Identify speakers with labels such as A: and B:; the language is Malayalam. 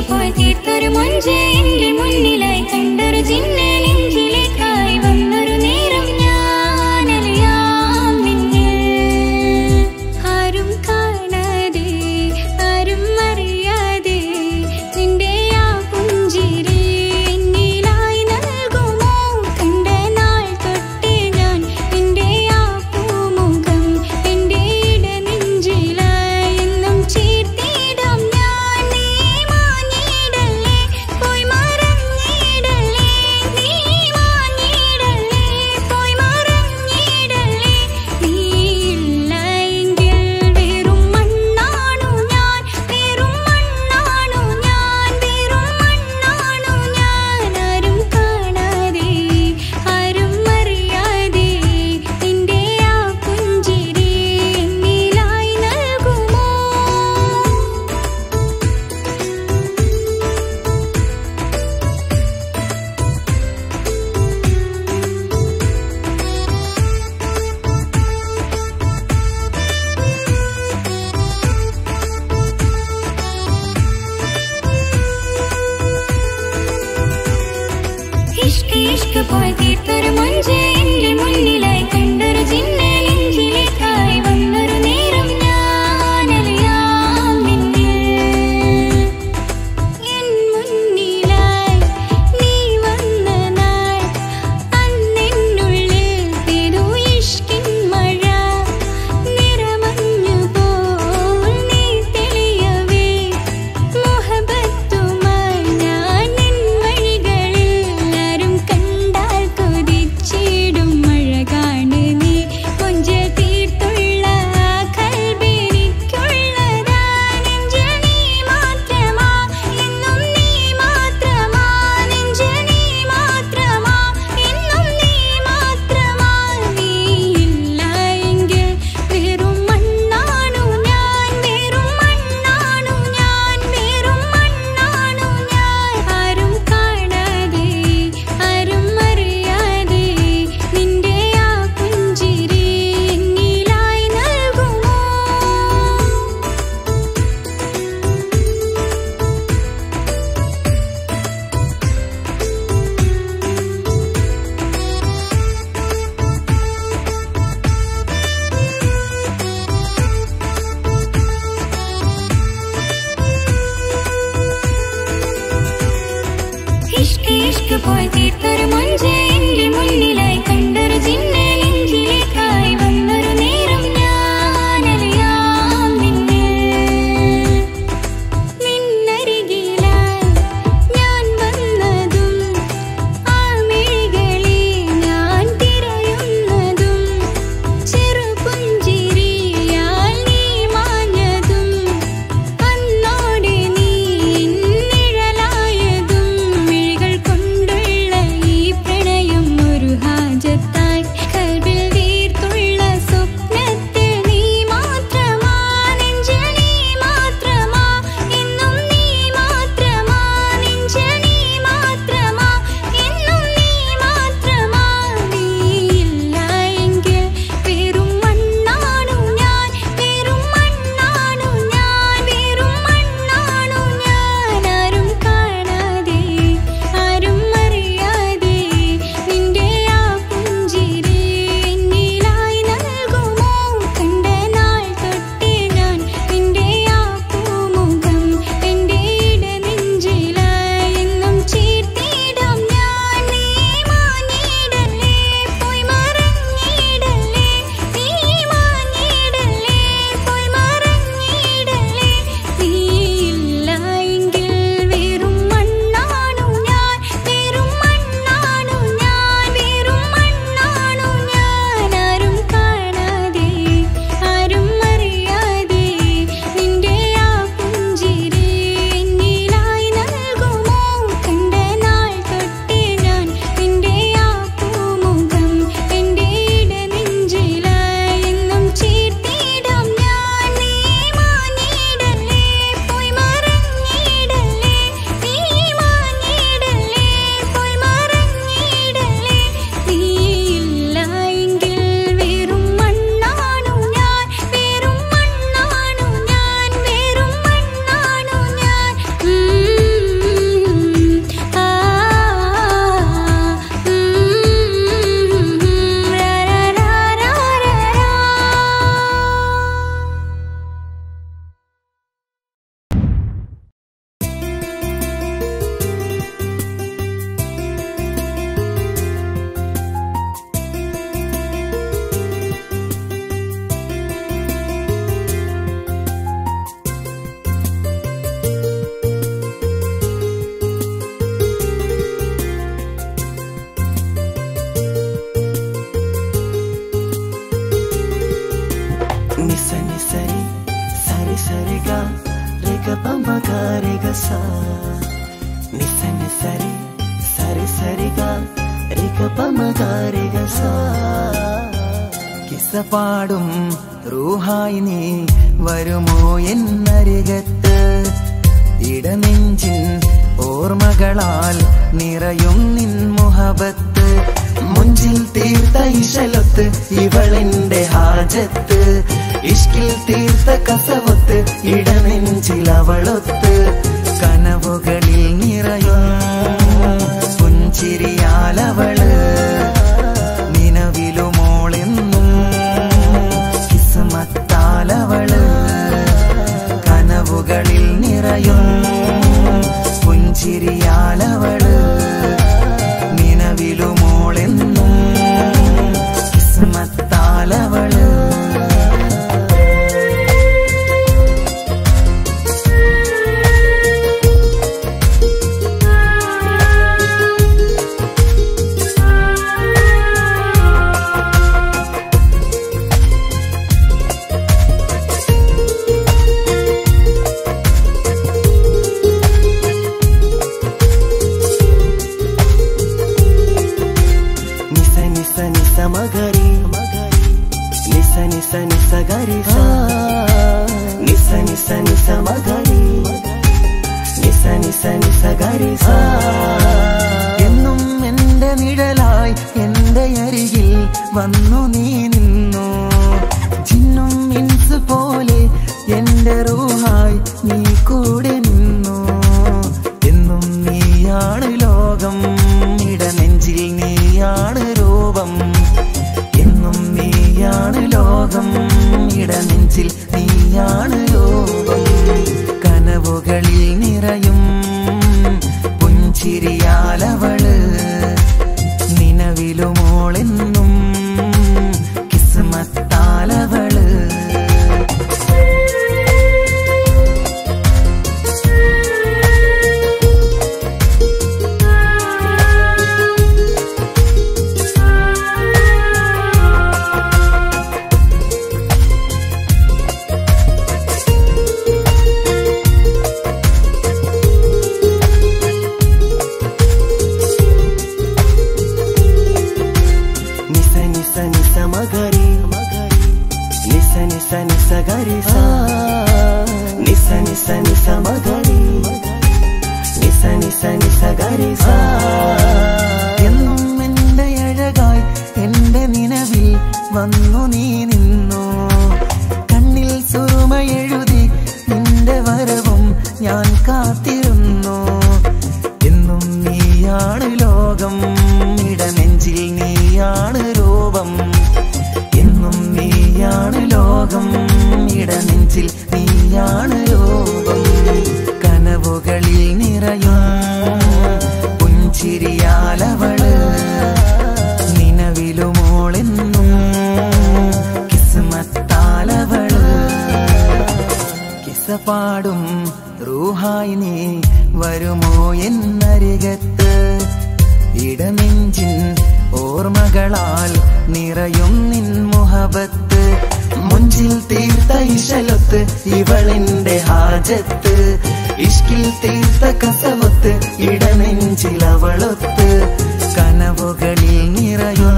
A: പോയി തീർത്തൊരു മൊഞ്ച് എന്റെ മുന്നിലായി കണ്ടൊരു ജിന്നെ നെഞ്ചിലേക്കായി വന്നൊരു നേരം ഞാനറിയാം നിന്നെ ആരും കാണാതെ ആരും അറിയാതെ നിന്റെ ആ പുഞ്ചിരി എന്നിലായി നൽകുമോ കണ്ട നാൾ തൊട്ടേ ഞാൻ നിന്റെ ആ പൂമുഖം എന്റെ ഇടനെഞ്ചിലായി എന്നും ചേർത്തിടാം ഞാൻ നീ മാഞ്ഞിടല്ലേ പോയി മറഞ്ഞിടല്ലേ നീ മാഞ്ഞിടല്ലേ പോയി മറഞ്ഞിടല്ലേ നീ ഇല്ല എങ്കിൽ വെറും മണ്ണാണു ഞാൻ വെറും മണ്ണാണു ഞാൻ വെറും മണ്ണാണു ഞാൻ ആരും കാണാതെ ആരും അറിയാതെ നിന്റെ ആ പുഞ്ചിരി എന്നിലായി നൽകുമോ ഇഷ്ക് ഇഷ്ക് പോയി തീർത്തൊരു മൊഞ്ച് എന്റെ മുന്നിലായി കണ്ടൊരു ജിന്നെ നെഞ്ചിലേക്കായി വന്നൊരു നേരം ഞാനറിയാം നിന്നെ എൻ മുന്നിലായി നീ വന്ന നാൾ അന്നെന്നുള്ളിൽ പെയ്തു ഇഷ്കിൻ മഴ നിറമഞ്ഞു പോൽ നീ തെളിയവേ മുഹബത്തുമായി ഞാൻ നിൻ വഴികളിൽ ആരും കണ്ടാൽ കൊതിച്ചിടും അഴകാണ് നീ കൊഞ്ച് തീർത്തുള്ള ആ കൽബെനിക്കുള്ളതാ നെഞ്ചിൽ നീ മാത്രമാ എന്നും നീ മാത്രമാ നെഞ്ചിൽ നീ മാത്രമാ എന്നും നീ മാത്രമാ നീ ഇല്ല എങ്കിൽ വെറും മണ്ണാണു ഞാൻ വെറും മണ്ണാണു ഞാൻ വെറും മണ്ണാണു ഞാൻ ആരും കാണാതെ ആരും അറിയാതെ നിന്റെ ആ പുഞ്ചിരി എന്നിലായി നൽകുമോ ഇഷ്ക് ഇഷ്ക് പോയി തീർത്തൊരു മൊഞ്ച് എന്റെ മുന്നിലായി കണ്ടൊരു ജിന്നെ നെഞ്ചിലേക്കായി വന്നൊരു നേരം ഞാനറിയാം നിന്നെ നിന്നരികിലായി ഞാൻ വന്നതും ആ മിഴികളെ ഞാൻ തിരയുന്നതും ചെറുപുഞ്ചിരിയാൽ നീ മാഞ്ഞതും അന്നോടെ നീ നിഴലായതും മിഴികൾ കൊണ്ടുള്ള ഈ പ്രണയ
B: പമകാരിക സാ കിസ്സ പാടും റൂഹായി നീ വരുമോ എന്നരികത്ത് ഇടനെഞ്ചിൻ ഓർമ്മകളാൽ നിറയും നിൻ മുഹബത്ത് മുഞ്ചിൽ തീർത്ത ഇശലൊത്ത് ഇവളെന്റെ ഹാജത്ത് ഇഷ്കിൽ തീർത്ത കസവത്ത് ഇടനെഞ്ചിൽ അവളൊത്ത് കനവുകളിൽ നിറയും പുഞ്ചിരിയാലവള് നിലവിലുമോളെന്നും കിസ്മത്താലവള് കനവുകളിൽ നിറയും പുഞ്ചിരിയാലവള് നിലവിലുമോളെന്നും കിസ്മത്താലവള് മഗരി നിസ നിസ നിസ ഗരി സാ നിസ നിസ നിസ മഗരി നിസ നിസ നിസ ഗരി സാ എന്നും എന്റെ നിഴലായി എന്റെ അരികിൽ വന്നു നീ നിന്നു ജിന്നും ഇൻസ് പോലെ എന്റെ റൂഹായി നീ കൂടെ നിന്നു എന്നും നീയാണ് ലോകം ഇടനെഞ്ചിൽ നീയാണ് രൂപം എന്നും നീയാണ് ലോകം ഇടനെഞ്ചിൽ നീയാണ് രൂപം കനവുകളിൽ നിറയും പുഞ്ചിരിയാലവള് നിലവിലുമോളെന്നും കിസ്മത്താലവള് മഗരി നിസ നിസ നിസ ഗരി സാ നിസ നിസ നിസ മഗരി നിസ നിസ നിസ ഗരി സാ എന്നും എന്റെ അഴകായി എന്റെ നിലവിൽ വന്നു നീ നിന്നു കണ്ണിൽ സുറുമ എഴുതി നിന്റെ വരവും ഞാൻ കാത്തിരുന്നു എന്നും നീയാണ് ലോകം ഇടനെഞ്ചിൽ നീയാണ് രൂപം എന്നും നീയാണ് ലോകം ഇടനെഞ്ചിൽ നീയാണ് രൂപം കനവുകളിൽ നിറയും പുഞ്ചിരിയാലവള് നിലവിലുമോളെന്നും കിസ്മത്താലവള് കിസ്സ പാടും റൂഹായി നീ വരുമോ എന്നരികത്ത് ഇടനെഞ്ചിൻ ഓർമ്മകളാൽ നിറയും നിൻ മുഹബത്ത് മുഞ്ചിൽ തീർത്ത ഇശലൊത്ത് ഇവളെന്റെ ഹാജത്ത് ഇഷ്കിൽ തീർത്ത കസവത്ത് ഇടനെഞ്ചിൽ അവളൊത്ത് കനവുകളിൽ നിറയും